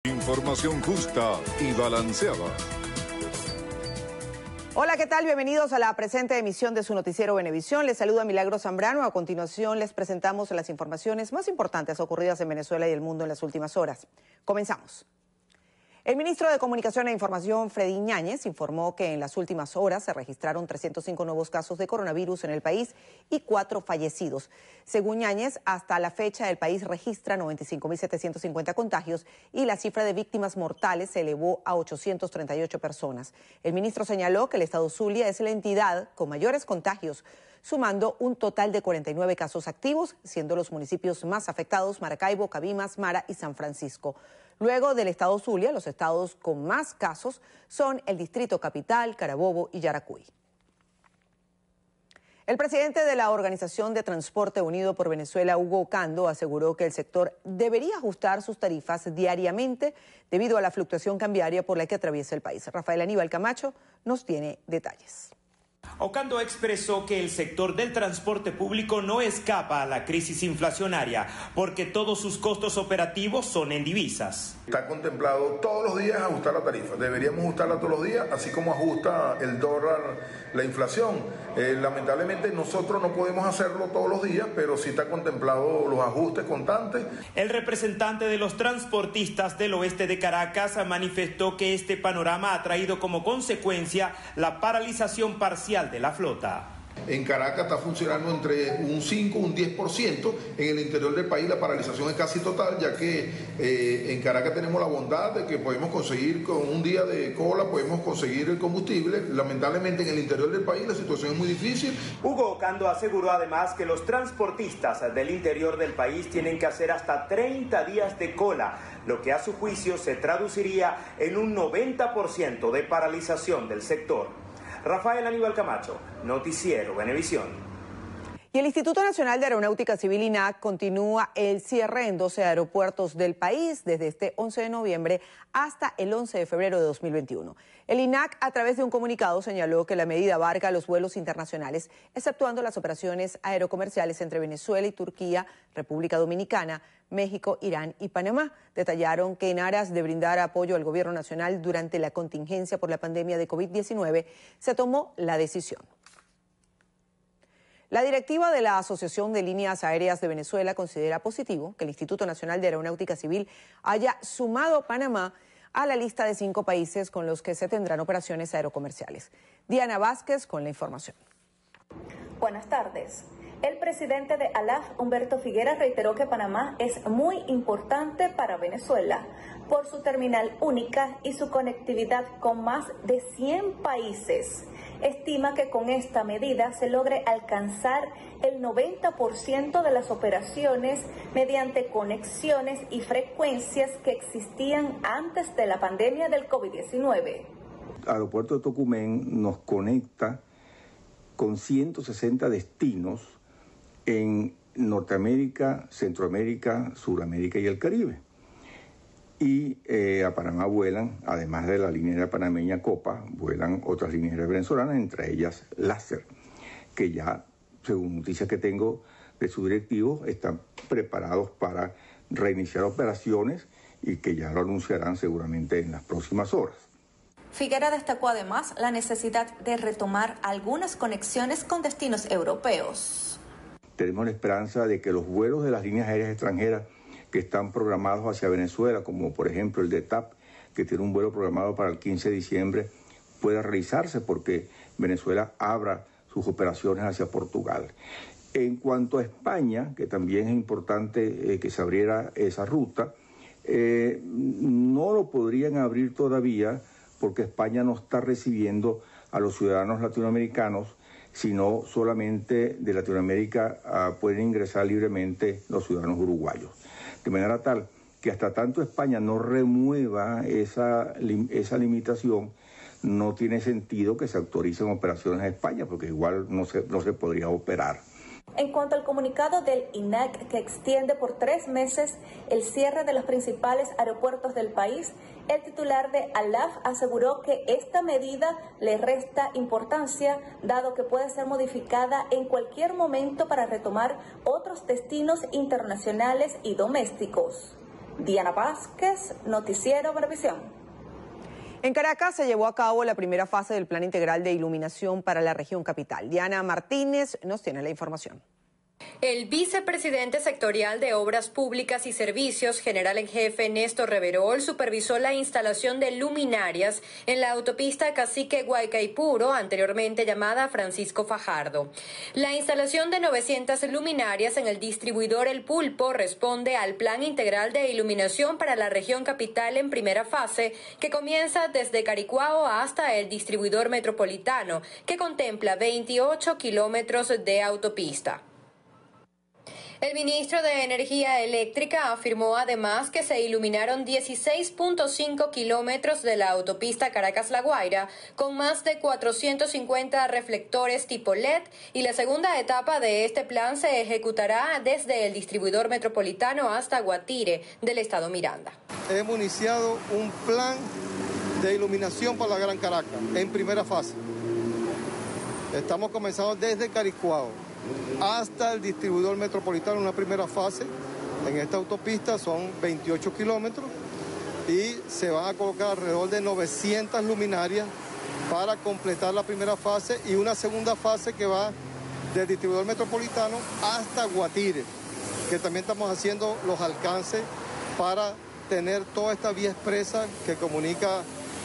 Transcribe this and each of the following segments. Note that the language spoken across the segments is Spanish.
Información justa y balanceada. Hola, ¿qué tal? Bienvenidos a la presente emisión de su noticiero Venevisión. Les saluda Milagros Zambrano. A continuación les presentamos las informaciones más importantes ocurridas en Venezuela y el mundo en las últimas horas. Comenzamos. El ministro de Comunicación e Información, Freddy Ñáñez, informó que en las últimas horas se registraron 305 nuevos casos de coronavirus en el país y 4 fallecidos. Según Ñáñez, hasta la fecha el país registra 95.750 contagios y la cifra de víctimas mortales se elevó a 838 personas. El ministro señaló que el estado Zulia es la entidad con mayores contagios, sumando un total de 49 casos activos, siendo los municipios más afectados Maracaibo, Cabimas, Mara y San Francisco. Luego del estado Zulia, los estados con más casos son el Distrito Capital, Carabobo y Yaracuy. El presidente de la Organización de Transporte Unido por Venezuela, Hugo Ocando, aseguró que el sector debería ajustar sus tarifas diariamente debido a la fluctuación cambiaria por la que atraviesa el país. Rafael Aníbal Camacho nos tiene detalles. Ocando expresó que el sector del transporte público no escapa a la crisis inflacionaria porque todos sus costos operativos son en divisas. Está contemplado todos los días ajustar la tarifa. Deberíamos ajustarla todos los días, así como ajusta el dólar la inflación. Lamentablemente nosotros no podemos hacerlo todos los días, pero sí está contemplado los ajustes constantes. El representante de los transportistas del oeste de Caracas manifestó que este panorama ha traído como consecuencia la paralización parcial de la flota. En Caracas está funcionando entre un 5 y un 10%. En el interior del país la paralización es casi total, ya que en Caracas tenemos la bondad de que podemos conseguir con un día de cola, podemos conseguir el combustible. Lamentablemente en el interior del país la situación es muy difícil. Hugo Ocando aseguró además que los transportistas del interior del país tienen que hacer hasta 30 días de cola, lo que a su juicio se traduciría en un 90% de paralización del sector. Rafael Aníbal Camacho, Noticiero Venevisión. Y el Instituto Nacional de Aeronáutica Civil, INAC, continúa el cierre en 12 aeropuertos del país desde este 11 de noviembre hasta el 11 de febrero de 2021. El INAC, a través de un comunicado, señaló que la medida abarca los vuelos internacionales, exceptuando las operaciones aerocomerciales entre Venezuela y Turquía, República Dominicana, México, Irán y Panamá. Detallaron que en aras de brindar apoyo al gobierno nacional durante la contingencia por la pandemia de COVID-19, se tomó la decisión. La directiva de la Asociación de Líneas Aéreas de Venezuela considera positivo que el Instituto Nacional de Aeronáutica Civil haya sumado a Panamá a la lista de 5 países con los que se tendrán operaciones aerocomerciales. Diana Vázquez con la información. Buenas tardes. El presidente de ALAF, Humberto Figuera, reiteró que Panamá es muy importante para Venezuela por su terminal única y su conectividad con más de 100 países. Estima que con esta medida se logre alcanzar el 90% de las operaciones mediante conexiones y frecuencias que existían antes de la pandemia del COVID-19. El aeropuerto de Tocumen nos conecta con 160 destinos en Norteamérica, Centroamérica, Suramérica y el Caribe. Y a Panamá vuelan, además de la línea panameña Copa, vuelan otras líneas venezolanas, entre ellas Láser, que ya, según noticias que tengo de su directivo, están preparados para reiniciar operaciones y que ya lo anunciarán seguramente en las próximas horas. Figuera destacó además la necesidad de retomar algunas conexiones con destinos europeos. Tenemos la esperanza de que los vuelos de las líneas aéreas extranjeras que están programados hacia Venezuela, como por ejemplo el de TAP, que tiene un vuelo programado para el 15 de diciembre, pueda realizarse porque Venezuela abra sus operaciones hacia Portugal. En cuanto a España, que también es importante que se abriera esa ruta, no lo podrían abrir todavía porque España no está recibiendo a los ciudadanos latinoamericanos, sino solamente de Latinoamérica pueden ingresar libremente los ciudadanos uruguayos. De manera tal que hasta tanto España no remueva esa limitación, no tiene sentido que se autoricen operaciones a España, porque igual no se podría operar. En cuanto al comunicado del INAC que extiende por 3 meses el cierre de los principales aeropuertos del país, el titular de ALAF aseguró que esta medida le resta importancia, dado que puede ser modificada en cualquier momento para retomar otros destinos internacionales y domésticos. Diana Vázquez, Noticiero Venevisión. En Caracas se llevó a cabo la primera fase del Plan Integral de Iluminación para la región capital. Diana Martínez nos tiene la información. El vicepresidente sectorial de Obras Públicas y Servicios, general en jefe Néstor Reverol, supervisó la instalación de luminarias en la autopista Cacique Guaycaipuro, anteriormente llamada Francisco Fajardo. La instalación de 900 luminarias en el distribuidor El Pulpo responde al Plan Integral de Iluminación para la región capital en primera fase, que comienza desde Caricuao hasta el distribuidor metropolitano, que contempla 28 kilómetros de autopista. El ministro de Energía Eléctrica afirmó además que se iluminaron 16.5 kilómetros de la autopista Caracas-La Guaira con más de 450 reflectores tipo LED y la segunda etapa de este plan se ejecutará desde el distribuidor metropolitano hasta Guatire del estado Miranda. Hemos iniciado un plan de iluminación para la Gran Caracas en primera fase. Estamos comenzando desde Caricuao hasta el distribuidor metropolitano en una primera fase. En esta autopista son 28 kilómetros y se van a colocar alrededor de 900 luminarias para completar la primera fase y una segunda fase que va del distribuidor metropolitano hasta Guatire, que también estamos haciendo los alcances para tener toda esta vía expresa que comunica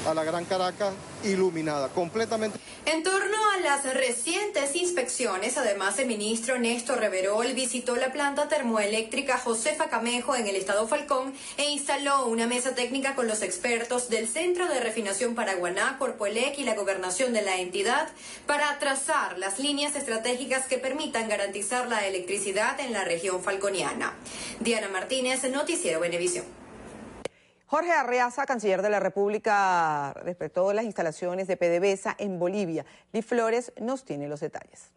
a la Gran Caracas iluminada completamente. En torno a las recientes inspecciones, además el ministro Néstor Reverol visitó la planta termoeléctrica Josefa Camejo en el estado Falcón e instaló una mesa técnica con los expertos del Centro de Refinación Paraguaná, Corpoelec y la gobernación de la entidad para trazar las líneas estratégicas que permitan garantizar la electricidad en la región falconiana. Diana Martínez, Noticiero Venevisión. Jorge Arreaza, canciller de la República, respetó las instalaciones de PDVSA en Bolivia. Liz Flores nos tiene los detalles.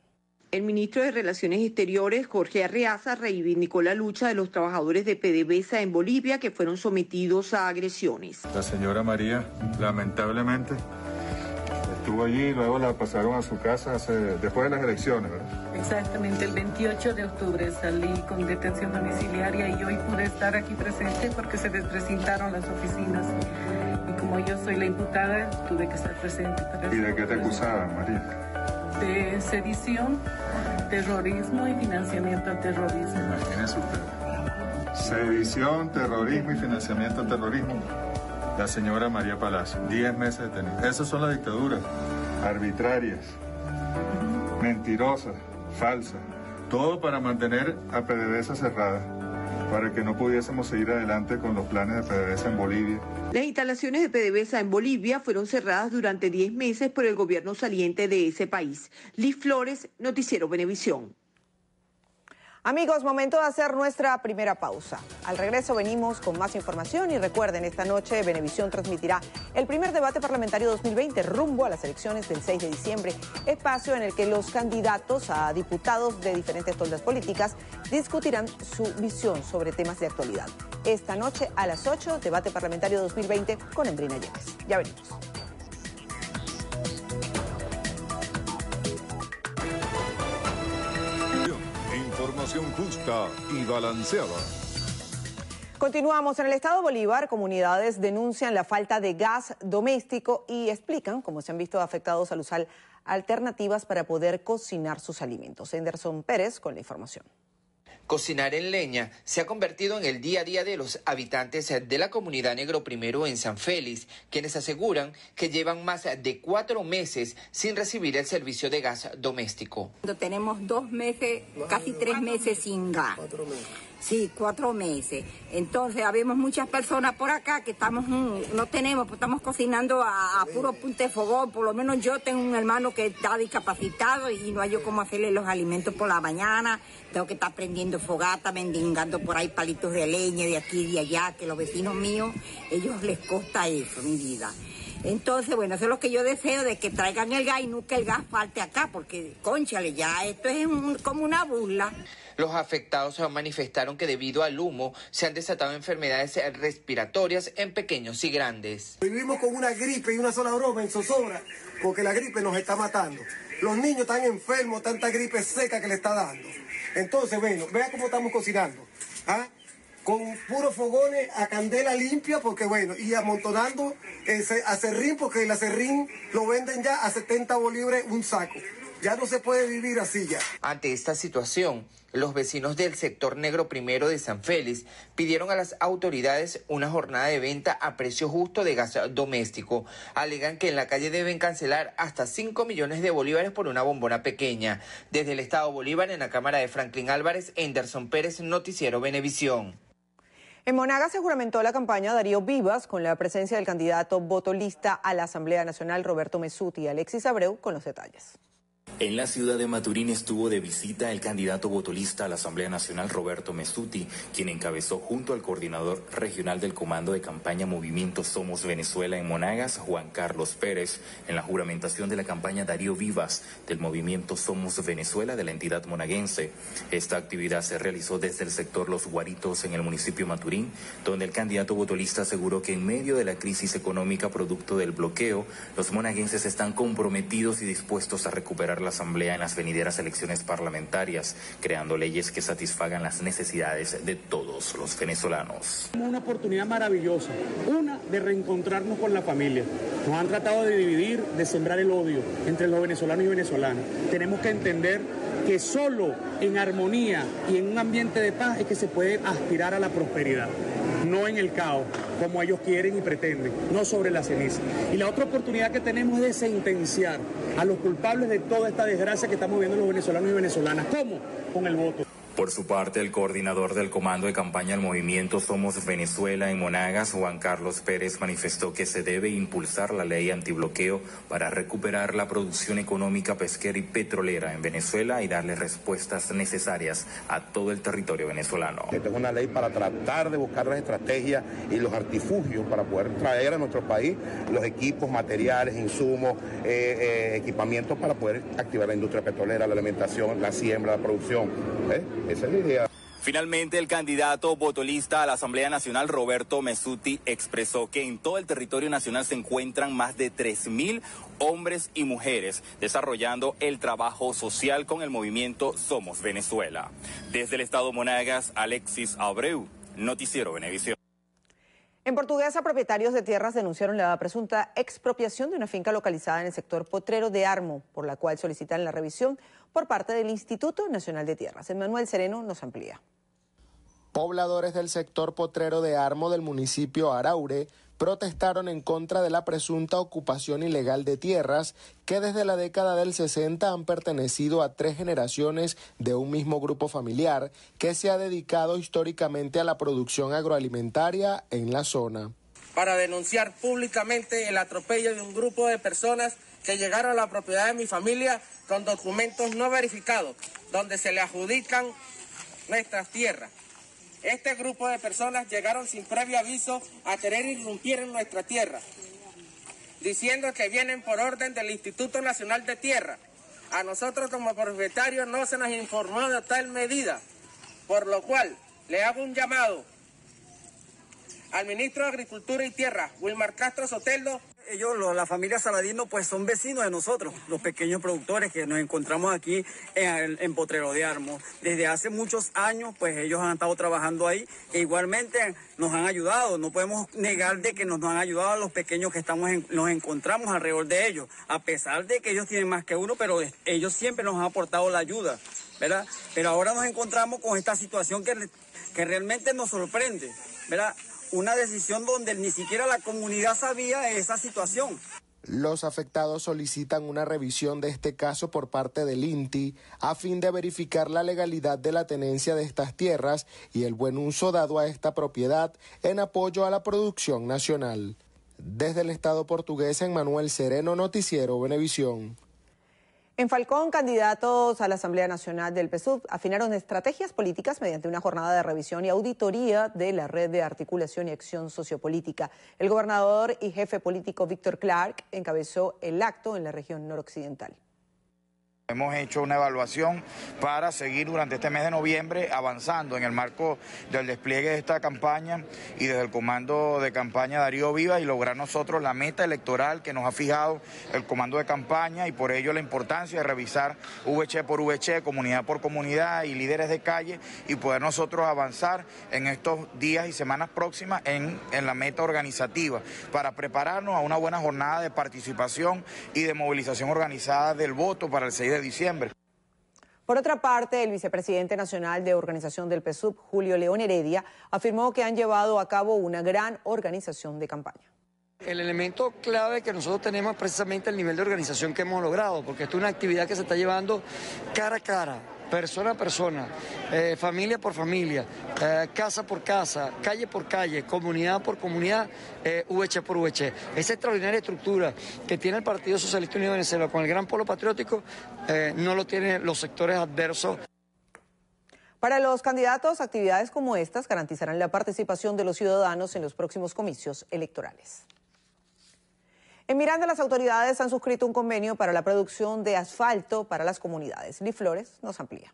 El ministro de Relaciones Exteriores, Jorge Arreaza, reivindicó la lucha de los trabajadores de PDVSA en Bolivia que fueron sometidos a agresiones. La señora María, lamentablemente, estuvo allí y luego la pasaron a su casa después de las elecciones, ¿verdad? Exactamente, el 28 de octubre salí con detención domiciliaria y hoy pude estar aquí presente porque se desprecintaron las oficinas. Y como yo soy la imputada, tuve que estar presente. ¿Y de qué te acusaban, María? De sedición, terrorismo y financiamiento al terrorismo. Imagínese usted. Sedición, terrorismo y financiamiento al terrorismo. La señora María Palacio, 10 meses detenida. Esas son las dictaduras arbitrarias, mentirosas, falsas. Todo para mantener a PDVSA cerrada, para que no pudiésemos seguir adelante con los planes de PDVSA en Bolivia. Las instalaciones de PDVSA en Bolivia fueron cerradas durante 10 meses por el gobierno saliente de ese país. Liz Flores, Noticiero Venevisión. Amigos, momento de hacer nuestra primera pausa. Al regreso venimos con más información y recuerden, esta noche Venevisión transmitirá el primer debate parlamentario 2020 rumbo a las elecciones del 6 de diciembre, espacio en el que los candidatos a diputados de diferentes toldas políticas discutirán su visión sobre temas de actualidad. Esta noche a las 8, debate parlamentario 2020 con Embrina Yepes. Ya venimos. Información justa y balanceada. Continuamos. En el estado Bolívar, comunidades denuncian la falta de gas doméstico y explican cómo se han visto afectados al usar alternativas para poder cocinar sus alimentos. Henderson Pérez con la información. Cocinar en leña se ha convertido en el día a día de los habitantes de la comunidad Negro Primero en San Félix, quienes aseguran que llevan más de 4 meses sin recibir el servicio de gas doméstico. Tenemos 2 meses, casi 3 meses sin gas. 4 meses. Sí, 4 meses. Entonces, habemos muchas personas por acá que no tenemos, pues estamos cocinando a puro punte de fogón. Por lo menos yo tengo un hermano que está discapacitado y no hay yo cómo hacerle los alimentos por la mañana. Tengo que estar prendiendo fogata, mendigando por ahí palitos de leña de aquí y de allá, que los vecinos míos, ellos les costa eso, mi vida. Entonces, bueno, eso es lo que yo deseo, de que traigan el gas y nunca el gas falte acá, porque, cónchale, ya esto es como una burla. Los afectados manifestaron que debido al humo se han desatado enfermedades respiratorias en pequeños y grandes. Vivimos con una gripe y una sola broma en zozobra, porque la gripe nos está matando. Los niños están enfermos, tanta gripe seca que le está dando. Entonces, bueno, vea cómo estamos cocinando. ¿Ah? con puros fogones a candela limpia, porque bueno, y amontonando acerrín, porque el acerrín lo venden ya a 70 bolívares un saco. Ya no se puede vivir así ya. Ante esta situación, los vecinos del sector Negro Primero de San Félix pidieron a las autoridades una jornada de venta a precio justo de gas doméstico. Alegan que en la calle deben cancelar hasta 5 millones de bolívares por una bombona pequeña. Desde el Estado Bolívar, en la cámara de Franklin Álvarez, Anderson Pérez, Noticiero Venevisión. En Monagas se juramentó la campaña Darío Vivas con la presencia del candidato votolista a la Asamblea Nacional Roberto Messuti y Alexis Abreu con los detalles. En la ciudad de Maturín estuvo de visita el candidato votolista a la Asamblea Nacional Roberto Messuti, quien encabezó junto al coordinador regional del comando de campaña Movimiento Somos Venezuela en Monagas, Juan Carlos Pérez, en la juramentación de la campaña Darío Vivas del Movimiento Somos Venezuela de la entidad monaguense. Esta actividad se realizó desde el sector Los Guaritos en el municipio de Maturín, donde el candidato votolista aseguró que en medio de la crisis económica producto del bloqueo, los monaguenses están comprometidos y dispuestos a recuperar la Asamblea en las venideras elecciones parlamentarias, creando leyes que satisfagan las necesidades de todos los venezolanos. Una oportunidad maravillosa, una de reencontrarnos con la familia. Nos han tratado de dividir, de sembrar el odio entre los venezolanos y venezolanas. Tenemos que entender que solo en armonía y en un ambiente de paz es que se puede aspirar a la prosperidad, no en el caos, como ellos quieren y pretenden, no sobre la ceniza. Y la otra oportunidad que tenemos es de sentenciar a los culpables de toda esta desgracia que estamos viendo los venezolanos y venezolanas. ¿Cómo? Con el voto. Por su parte, el coordinador del comando de campaña del movimiento Somos Venezuela en Monagas, Juan Carlos Pérez, manifestó que se debe impulsar la ley antibloqueo para recuperar la producción económica pesquera y petrolera en Venezuela y darle respuestas necesarias a todo el territorio venezolano. Esta es una ley para tratar de buscar las estrategias y los artilugios para poder traer a nuestro país los equipos, materiales, insumos, equipamientos para poder activar la industria petrolera, la alimentación, la siembra, la producción. Esa es la idea. Finalmente, el candidato votolista a la Asamblea Nacional, Roberto Messuti, expresó que en todo el territorio nacional se encuentran más de 3.000 hombres y mujeres desarrollando el trabajo social con el movimiento Somos Venezuela. Desde el estado Monagas, Alexis Abreu, Noticiero Venevisión. En Portuguesa, propietarios de tierras denunciaron la presunta expropiación de una finca localizada en el sector Potrero de Armo, por la cual solicitan la revisión por parte del Instituto Nacional de Tierras. Emmanuel Sereno nos amplía. Pobladores del sector Potrero de Armo del municipio Araure protestaron en contra de la presunta ocupación ilegal de tierras que desde la década del 60 han pertenecido a 3 generaciones de un mismo grupo familiar que se ha dedicado históricamente a la producción agroalimentaria en la zona. Para denunciar públicamente el atropello de un grupo de personas que llegaron a la propiedad de mi familia con documentos no verificados, donde se le adjudican nuestras tierras. Este grupo de personas llegaron sin previo aviso a querer irrumpir en nuestra tierra, diciendo que vienen por orden del Instituto Nacional de Tierra. A nosotros como propietarios no se nos informó de tal medida, por lo cual le hago un llamado al ministro de Agricultura y Tierra, Wilmar Castro Soteldo. Ellos, la familia Saladino, pues son vecinos de nosotros, los pequeños productores que nos encontramos aquí en Potrero de Armo. Desde hace muchos años, pues ellos han estado trabajando ahí e igualmente nos han ayudado. No podemos negar de que nos han ayudado a los pequeños que nos encontramos alrededor de ellos, a pesar de que ellos tienen más que uno, pero ellos siempre nos han aportado la ayuda, ¿verdad? Pero ahora nos encontramos con esta situación que realmente nos sorprende, ¿verdad? Una decisión donde ni siquiera la comunidad sabía esa situación. Los afectados solicitan una revisión de este caso por parte del INTI a fin de verificar la legalidad de la tenencia de estas tierras y el buen uso dado a esta propiedad en apoyo a la producción nacional. Desde el Estado portugués, Emmanuel Sereno, Noticiero Venevisión. En Falcón, candidatos a la Asamblea Nacional del PSUV afinaron estrategias políticas mediante una jornada de revisión y auditoría de la Red de Articulación y Acción Sociopolítica. El gobernador y jefe político Víctor Clark encabezó el acto en la región noroccidental. Hemos hecho una evaluación para seguir durante este mes de noviembre avanzando en el marco del despliegue de esta campaña y desde el comando de campaña Darío Vivas y lograr nosotros la meta electoral que nos ha fijado el comando de campaña, y por ello la importancia de revisar VC por VC, comunidad por comunidad y líderes de calle, y poder nosotros avanzar en estos días y semanas próximas en la meta organizativa para prepararnos a una buena jornada de participación y de movilización organizada del voto para el 6 de diciembre. Por otra parte, el vicepresidente nacional de organización del PSUV, Julio León Heredia, afirmó que han llevado a cabo una gran organización de campaña. El elemento clave que nosotros tenemos es precisamente el nivel de organización que hemos logrado, porque esto es una actividad que se está llevando cara a cara, persona a persona, familia por familia, casa por casa, calle por calle, comunidad por comunidad, VC por VC. Esa extraordinaria estructura que tiene el Partido Socialista Unido de Venezuela con el gran polo patriótico no lo tienen los sectores adversos. Para los candidatos, actividades como estas garantizarán la participación de los ciudadanos en los próximos comicios electorales. En Miranda, las autoridades han suscrito un convenio para la producción de asfalto para las comunidades. Lee Flores nos amplía.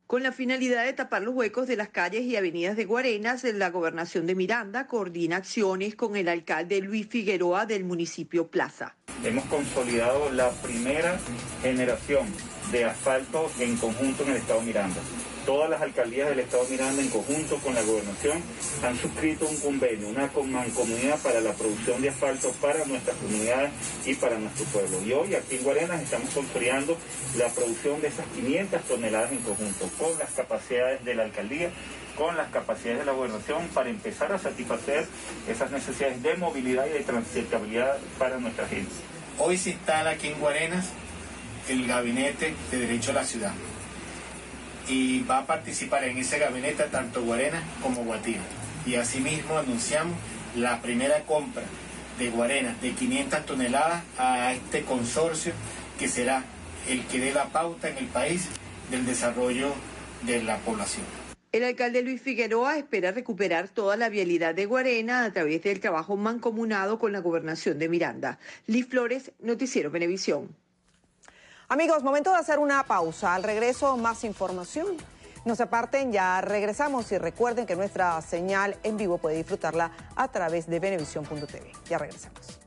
Con la finalidad de tapar los huecos de las calles y avenidas de Guarenas, la Gobernación de Miranda coordina acciones con el alcalde Luis Figueroa del municipio Plaza. Hemos consolidado la primera generación de asfalto en conjunto en el estado Miranda. Todas las alcaldías del estado Miranda, en conjunto con la gobernación, han suscrito un convenio, una mancomunidad para la producción de asfalto para nuestras comunidades y para nuestro pueblo. Y hoy aquí en Guarenas estamos consolidando la producción de esas 500 toneladas en conjunto, con las capacidades de la alcaldía, con las capacidades de la gobernación, para empezar a satisfacer esas necesidades de movilidad y de transitabilidad para nuestra gente. Hoy se instala aquí en Guarenas el Gabinete de Derecho a la Ciudad, y va a participar en ese gabinete tanto Guarenas como Guatire. Y asimismo anunciamos la primera compra de Guarenas de 500 toneladas a este consorcio, que será el que dé la pauta en el país del desarrollo de la población. El alcalde Luis Figueroa espera recuperar toda la vialidad de Guarena a través del trabajo mancomunado con la Gobernación de Miranda. Lee Flores, Noticiero Venevisión. Amigos, momento de hacer una pausa. Al regreso, más información. No se aparten, ya regresamos, y recuerden que nuestra señal en vivo puede disfrutarla a través de venevisión.tv. Ya regresamos.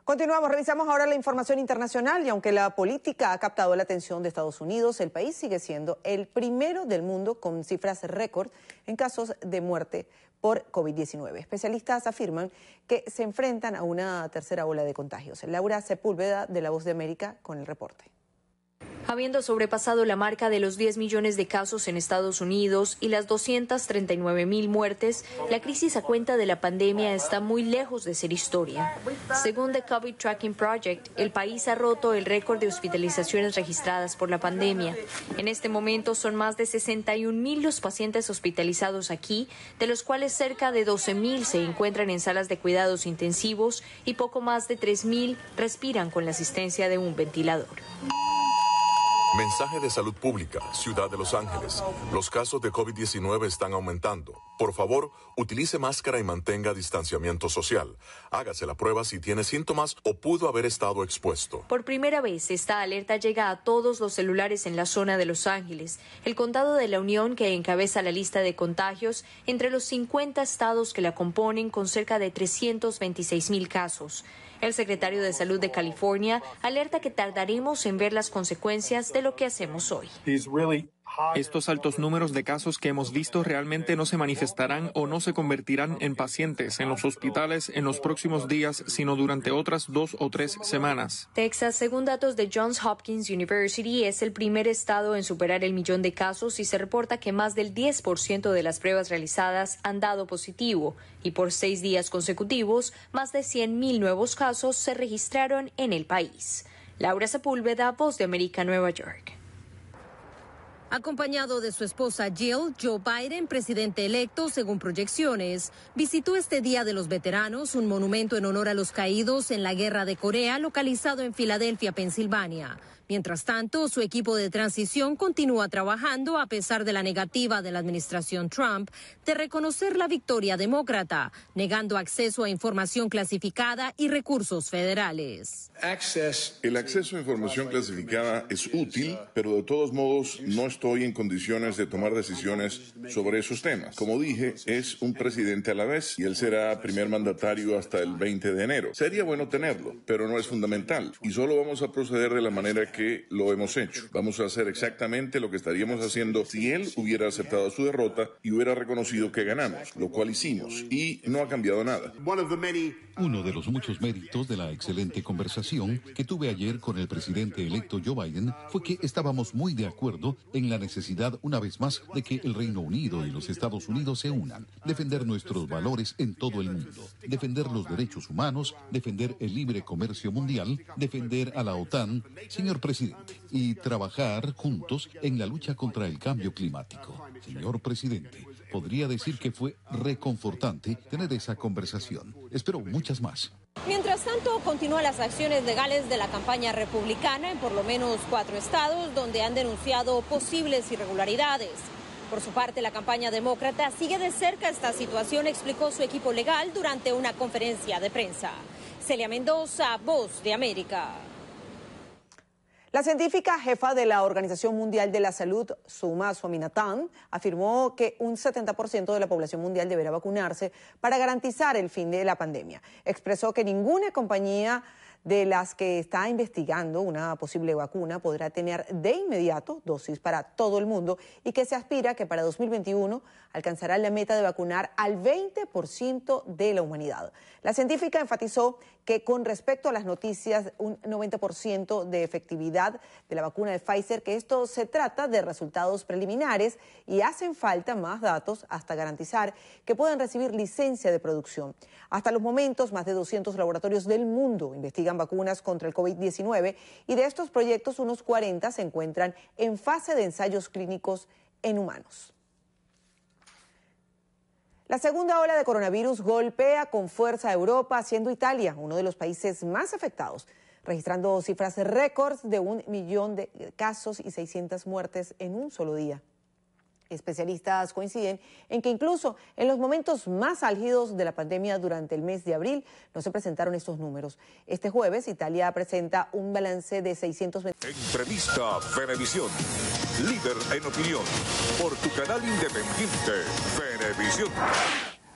Continuamos, revisamos ahora la información internacional, y aunque la política ha captado la atención de Estados Unidos, el país sigue siendo el primero del mundo con cifras récord en casos de muerte por COVID-19. Especialistas afirman que se enfrentan a una tercera ola de contagios. Laura Sepúlveda, de La Voz de América, con el reporte. Habiendo sobrepasado la marca de los 10 millones de casos en Estados Unidos y las 239,000 muertes, la crisis a cuenta de la pandemia está muy lejos de ser historia. Según The COVID Tracking Project, el país ha roto el récord de hospitalizaciones registradas por la pandemia. En este momento son más de 61,000 los pacientes hospitalizados aquí, de los cuales cerca de 12,000 se encuentran en salas de cuidados intensivos y poco más de 3,000 respiran con la asistencia de un ventilador. Mensaje de salud pública, Ciudad de Los Ángeles. Los casos de COVID-19 están aumentando. Por favor, utilice máscara y mantenga distanciamiento social. Hágase la prueba si tiene síntomas o pudo haber estado expuesto. Por primera vez, esta alerta llega a todos los celulares en la zona de Los Ángeles, el condado de La Unión, que encabeza la lista de contagios entre los 50 estados que la componen, con cerca de 326,000 casos. El secretario de Salud de California alerta que tardaremos en ver las consecuencias de lo que hacemos hoy. Estos altos números de casos que hemos visto realmente no se manifestarán o no se convertirán en pacientes en los hospitales en los próximos días, sino durante otras 2 o 3 semanas. Texas, según datos de Johns Hopkins University, es el primer estado en superar el 1,000,000 de casos, y se reporta que más del 10% de las pruebas realizadas han dado positivo, y por 6 días consecutivos, más de 100,000 nuevos casos se registraron en el país. Laura Sepúlveda, Voz de América, Nueva York. Acompañado de su esposa Jill, Joe Biden, presidente electo, según proyecciones, visitó este Día de los Veteranos, un monumento en honor a los caídos en la Guerra de Corea, localizado en Filadelfia, Pensilvania. Mientras tanto, su equipo de transición continúa trabajando a pesar de la negativa de la administración Trump de reconocer la victoria demócrata, negando acceso a información clasificada y recursos federales. El acceso a información clasificada es útil, pero de todos modos no estoy en condiciones de tomar decisiones sobre esos temas. Como dije, es un presidente a la vez y él será primer mandatario hasta el 20 de enero. Sería bueno tenerlo, pero no es fundamental y solo vamos a proceder de la manera que lo hemos hecho. Vamos a hacer exactamente lo que estaríamos haciendo si él hubiera aceptado su derrota y hubiera reconocido que ganamos, lo cual hicimos, y no ha cambiado nada. Uno de los muchos méritos de la excelente conversación que tuve ayer con el presidente electo Joe Biden fue que estábamos muy de acuerdo en la necesidad, una vez más, de que el Reino Unido y los Estados Unidos se unan, defender nuestros valores en todo el mundo, defender los derechos humanos, defender el libre comercio mundial, defender a la OTAN, señor presidente, y trabajar juntos en la lucha contra el cambio climático. Señor presidente, podría decir que fue reconfortante tener esa conversación. Espero muchas más. Mientras tanto, continúan las acciones legales de la campaña republicana en por lo menos 4 estados donde han denunciado posibles irregularidades. Por su parte, la campaña demócrata sigue de cerca esta situación, explicó su equipo legal durante una conferencia de prensa. Celia Mendoza, Voz de América. La científica jefa de la Organización Mundial de la Salud, Suma Swaminathan, afirmó que un 70% de la población mundial deberá vacunarse para garantizar el fin de la pandemia. Expresó que ninguna compañía de las que está investigando una posible vacuna podrá tener de inmediato dosis para todo el mundo y que se aspira que para 2021 alcanzará la meta de vacunar al 20% de la humanidad. La científica enfatizó que con respecto a las noticias, un 90% de efectividad de la vacuna de Pfizer, que esto se trata de resultados preliminares y hacen falta más datos hasta garantizar que puedan recibir licencia de producción. Hasta los momentos, más de 200 laboratorios del mundo investigan vacunas contra el COVID-19 y de estos proyectos unos 40 se encuentran en fase de ensayos clínicos en humanos. La segunda ola de coronavirus golpea con fuerza a Europa, siendo Italia uno de los países más afectados, registrando cifras récords de 1 millón de casos y 600 muertes en un solo día. Especialistas coinciden en que incluso en los momentos más álgidos de la pandemia durante el mes de abril no se presentaron estos números. Este jueves, Italia presenta un balance de 620. Entrevista Venevisión, líder en opinión, por tu canal independiente, Venevisión.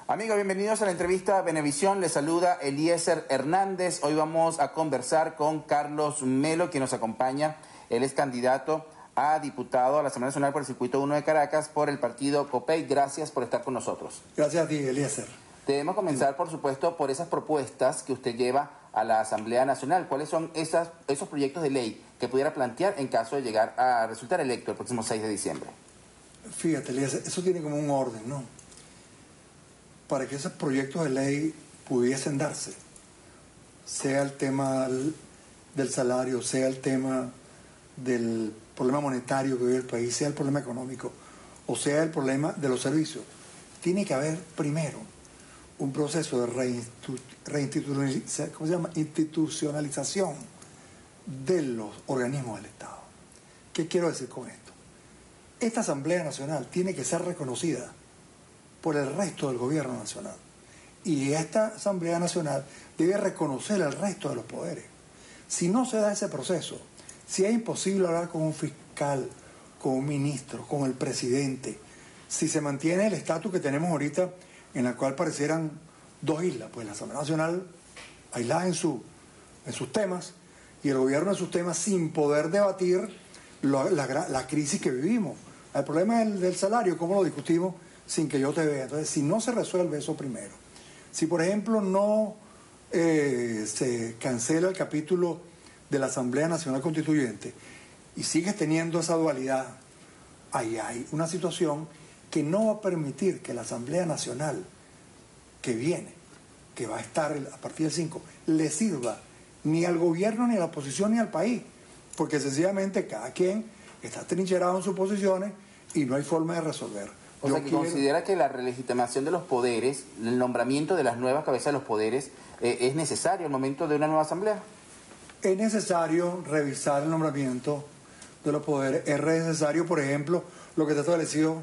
Amigos, bienvenidos a la entrevista Venevisión. Les saluda Eliezer Hernández. Hoy vamos a conversar con Carlos Melo, quien nos acompaña. Él es candidato a diputado a la Asamblea Nacional por el Circuito 1 de Caracas por el partido COPEI. Gracias por estar con nosotros. Gracias a ti, Eliezer. Debemos comenzar, por supuesto, por esas propuestas que usted lleva a la Asamblea Nacional. ¿Cuáles son esos proyectos de ley que pudiera plantear en caso de llegar a resultar electo el próximo 6 de diciembre? Fíjate, Eliezer, eso tiene como un orden, ¿no? Para que esos proyectos de ley pudiesen darse, sea el tema del salario, sea el tema del problema monetario que vive el país, sea el problema económico o sea el problema de los servicios, tiene que haber primero un proceso de institucionalización de los organismos del Estado. ¿Qué quiero decir con esto? Esta Asamblea Nacional tiene que ser reconocida por el resto del gobierno nacional y esta Asamblea Nacional debe reconocer el resto de los poderes. Si no se da ese proceso, si es imposible hablar con un fiscal, con un ministro, con el presidente, si se mantiene el estatus que tenemos ahorita, en el cual parecieran dos islas, pues la Asamblea Nacional aislada en sus temas y el gobierno en sus temas sin poder debatir la crisis que vivimos. El problema del salario, ¿cómo lo discutimos sin que yo te vea? Entonces, si no se resuelve eso primero, si por ejemplo no se cancela el capítulo de la Asamblea Nacional Constituyente y sigues teniendo esa dualidad, ahí hay una situación que no va a permitir que la Asamblea Nacional que viene, que va a estar a partir del 5, le sirva ni al gobierno, ni a la oposición, ni al país, porque sencillamente cada quien está trincherado en sus posiciones y no hay forma de resolver. O sea, que considera que la relegitimación de los poderes, el nombramiento de las nuevas cabezas de los poderes, es necesario al momento de una nueva asamblea. Es necesario revisar el nombramiento de los poderes. Es necesario, por ejemplo, lo que está establecido,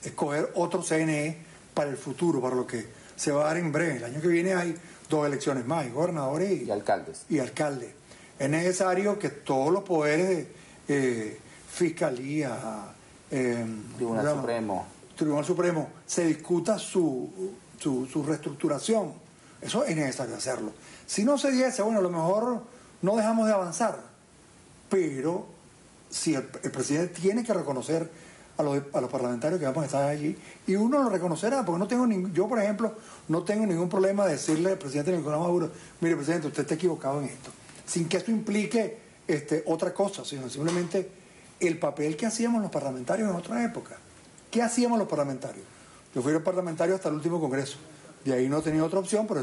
escoger otro CNE para el futuro, para lo que se va a dar en breve. El año que viene hay 2 elecciones más, gobernadores y alcaldes. Es necesario que todos los poderes de Fiscalía, Tribunal Supremo, se discuta su reestructuración. Eso es necesario hacerlo. Si no se diese, bueno, a lo mejor no dejamos de avanzar, pero si el presidente tiene que reconocer a los parlamentarios que vamos a estar allí, y uno lo reconocerá, porque yo, por ejemplo, no tengo ningún problema de decirle al presidente Nicolás Maduro, mire, presidente, usted está equivocado en esto, sin que esto implique otra cosa, sino simplemente el papel que hacíamos los parlamentarios en otra época. ¿Qué hacíamos los parlamentarios? Yo fui parlamentario hasta el último congreso, de ahí no tenía otra opción, pero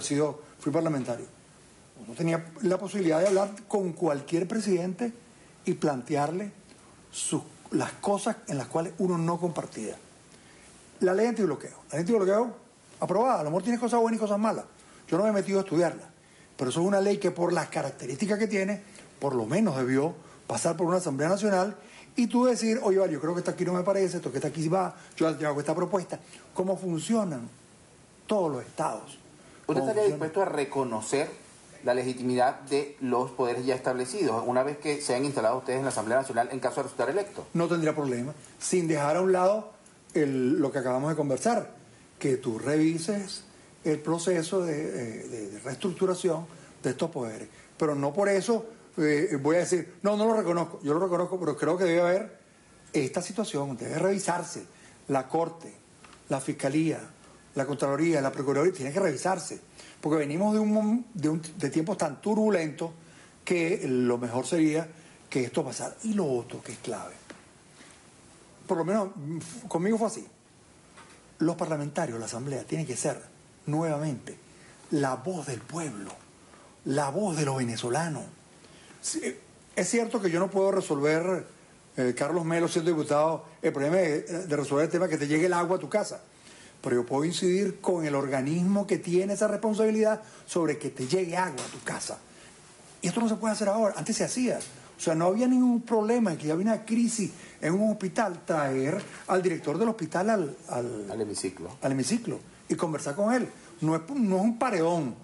fui parlamentario. Uno tenía la posibilidad de hablar con cualquier presidente y plantearle las cosas en las cuales uno no compartía. La ley antibloqueo. La ley antibloqueo, aprobada. A lo mejor tiene cosas buenas y cosas malas. Yo no me he metido a estudiarla. Pero eso es una ley que por las características que tiene, por lo menos debió pasar por una Asamblea Nacional y tú decir, oye, vale, yo creo que esto aquí no me parece, esto que está aquí va, yo hago esta propuesta. ¿Cómo funcionan todos los estados? ¿Usted estaría dispuesto a reconocer la legitimidad de los poderes ya establecidos una vez que sean instalados ustedes en la Asamblea Nacional en caso de resultar electo? No tendría problema, sin dejar a un lado lo que acabamos de conversar, que tú revises el proceso de reestructuración de estos poderes. Pero no por eso voy a decir, no lo reconozco. Yo lo reconozco, pero creo que debe haber esta situación, debe revisarse. La Corte, la Fiscalía, la Contraloría, la Procuraduría, tiene que revisarse. Porque venimos de tiempos tan turbulentos que lo mejor sería que esto pasara. Y lo otro que es clave, por lo menos conmigo fue así, los parlamentarios, la Asamblea, tienen que ser nuevamente la voz del pueblo, la voz de los venezolanos. Es cierto que yo no puedo resolver, Carlos Melo siendo diputado, el problema de resolver el tema que te llegue el agua a tu casa. Pero yo puedo incidir con el organismo que tiene esa responsabilidad sobre que te llegue agua a tu casa. Y esto no se puede hacer ahora, antes se hacía. O sea, no había ningún problema en que ya había una crisis en un hospital, traer al director del hospital al hemiciclo y conversar con él. No es un paredón.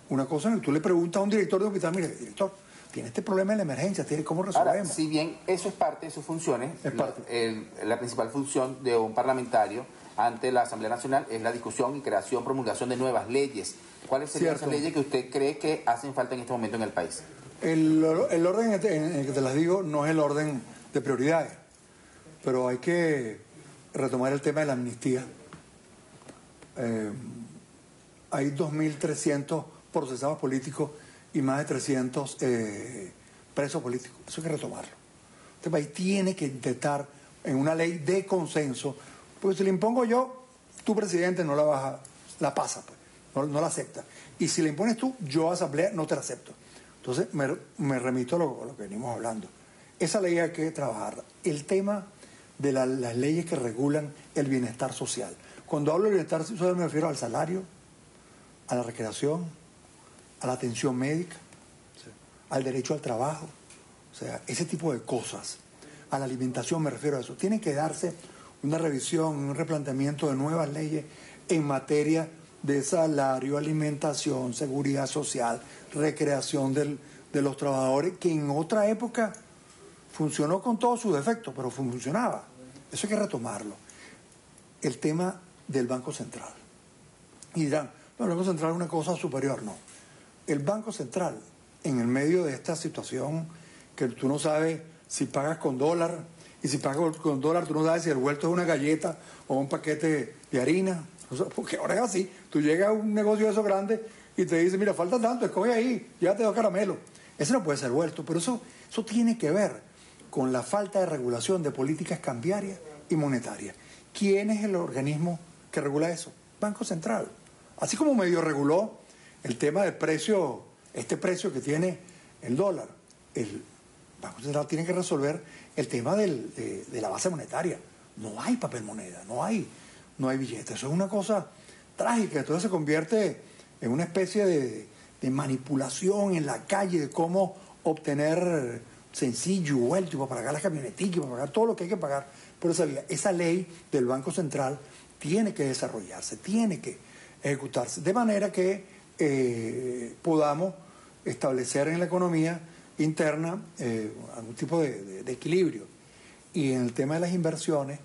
Una cosa en que tú le preguntas a un director de hospital, mire, director, tiene este problema en la emergencia, ¿cómo resolvemos? Ahora, si bien eso es parte de sus funciones, la principal función de un parlamentario ante la Asamblea Nacional es la discusión y creación, promulgación de nuevas leyes. ¿Cuáles serían esas leyes que usted cree que hacen falta en este momento en el país? El orden en el que te las digo no es el orden de prioridades, pero hay que retomar el tema de la amnistía. Hay 2.300 procesados políticos y más de 300 presos políticos. Eso hay que retomarlo. Este país tiene que intentar en una ley de consenso, porque si le impongo yo, tu presidente no la pasa, pues, no la acepta. Y si le impones tú, yo asamblea no te la acepto. Entonces me remito a lo que venimos hablando. Esa ley hay que trabajarla. El tema de las leyes que regulan el bienestar social. Cuando hablo de bienestar social me refiero al salario, a la recreación, a la atención médica, al derecho al trabajo, o sea, ese tipo de cosas. A la alimentación me refiero a eso. Tiene que darse una revisión, un replanteamiento de nuevas leyes en materia de salario, alimentación, seguridad social, recreación de los trabajadores, que en otra época funcionó con todos sus defectos, pero funcionaba. Eso hay que retomarlo. El tema del Banco Central. Y dirán, no, el Banco Central es una cosa superior, no. El Banco Central, en el medio de esta situación que tú no sabes si pagas con dólar, y si pagas con dólar tú no sabes si el vuelto es una galleta o un paquete de harina, porque ahora es así. Tú llegas a un negocio de esos grandes y te dice, mira, falta tanto, escoge ahí, llévate 2 caramelos. Ese no puede ser vuelto, pero eso tiene que ver con la falta de regulación de políticas cambiarias y monetarias. ¿Quién es el organismo que regula eso? Banco Central. Así como medio reguló el tema del precio, este precio que tiene el dólar, el Banco Central tiene que resolver el tema de la base monetaria. No hay papel moneda, no hay billetes. Eso es una cosa trágica. Entonces se convierte en una especie de manipulación en la calle, de cómo obtener sencillo, vuelto, para pagar las camionetillas, para pagar todo lo que hay que pagar por esa vía. Esa ley del Banco Central tiene que desarrollarse, tiene que ejecutarse, de manera que podamos establecer en la economía interna algún tipo de equilibrio. Y en el tema de las inversiones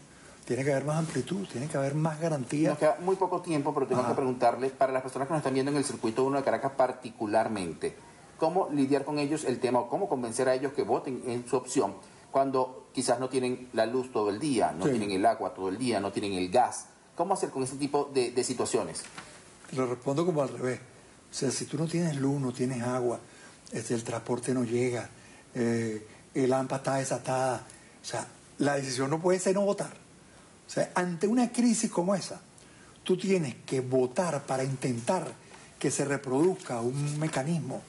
tiene que haber más amplitud, tiene que haber más garantía. Nos queda muy poco tiempo, pero tengo que preguntarle, para las personas que nos están viendo en el circuito 1 de Caracas particularmente, ¿cómo lidiar con ellos el tema o cómo convencer a ellos que voten en su opción cuando quizás no tienen la luz todo el día, no tienen el agua todo el día, no tienen el gas? ¿Cómo hacer con ese tipo de situaciones? Lo respondo como al revés. O sea, si tú no tienes luz, no tienes agua, el transporte no llega, el AMPA está desatada, o sea, la decisión no puede ser no votar. O sea, ante una crisis como esa, tú tienes que votar para intentar que se reproduzca un mecanismo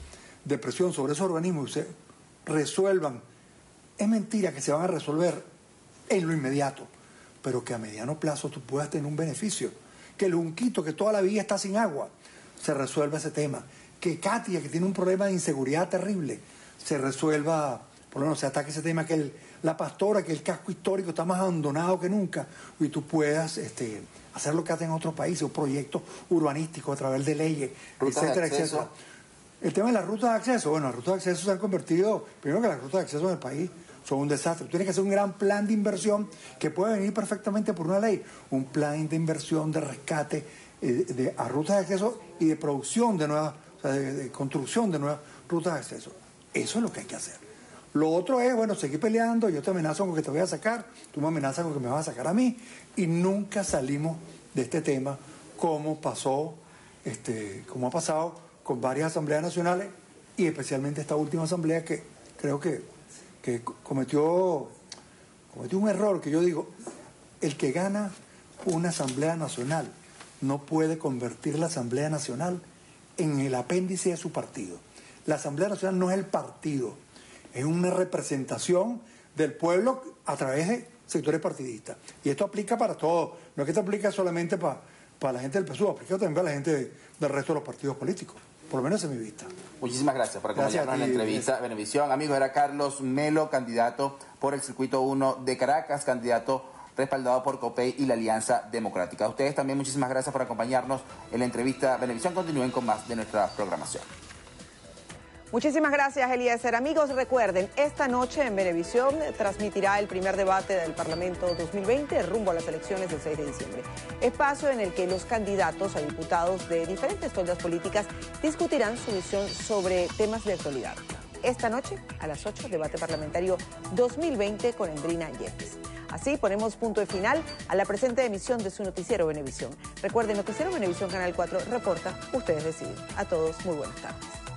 de presión sobre esos organismos y se resuelvan. Es mentira que se van a resolver en lo inmediato, pero que a mediano plazo tú puedas tener un beneficio. Que el Junquito, que toda la vida está sin agua, se resuelva ese tema. Que Katia, que tiene un problema de inseguridad terrible, se resuelva, por lo menos se ataque ese tema, que la Pastora, que el casco histórico está más abandonado que nunca, y tú puedas hacer lo que hacen en otros países, un proyecto urbanístico a través de leyes, etcétera, etcétera. El tema de las rutas de acceso, bueno, las rutas de acceso se han convertido, primero que las rutas de acceso en el país son un desastre. Tú tienes que hacer un gran plan de inversión que puede venir perfectamente por una ley, un plan de inversión, de rescate a rutas de acceso y de producción de nuevas, o sea, de construcción de nuevas rutas de acceso. Eso es lo que hay que hacer. Lo otro es, bueno, seguir peleando, yo te amenazo con que te voy a sacar, tú me amenazas con que me vas a sacar a mí, y nunca salimos de este tema como pasó, como ha pasado con varias asambleas nacionales y especialmente esta última asamblea que creo que cometió un error, que yo digo, el que gana una asamblea nacional no puede convertir la asamblea nacional en el apéndice de su partido. La asamblea nacional no es el partido, es una representación del pueblo a través de sectores partidistas. Y esto aplica para todos, no es que esto aplica solamente para la gente del PSUV, aplica también para la gente del resto de los partidos políticos. Por lo menos en mi vista. Muchísimas gracias por acompañarnos en la entrevista Venevisión. Amigos, era Carlos Melo, candidato por el circuito 1 de Caracas, candidato respaldado por COPEI y la Alianza Democrática. A ustedes también muchísimas gracias por acompañarnos en la entrevista Venevisión. Continúen con más de nuestra programación. Muchísimas gracias, Eliezer. Amigos, recuerden, esta noche en Venevisión transmitirá el primer debate del Parlamento 2020 rumbo a las elecciones del 6 de diciembre. Espacio en el que los candidatos a diputados de diferentes toldas políticas discutirán su visión sobre temas de actualidad. Esta noche, a las 8, debate parlamentario 2020 con Endrina Yepes. Así ponemos punto de final a la presente emisión de su noticiero Venevisión. Recuerden, Noticiero Venevisión Canal 4 reporta, ustedes deciden. A todos, muy buenas tardes.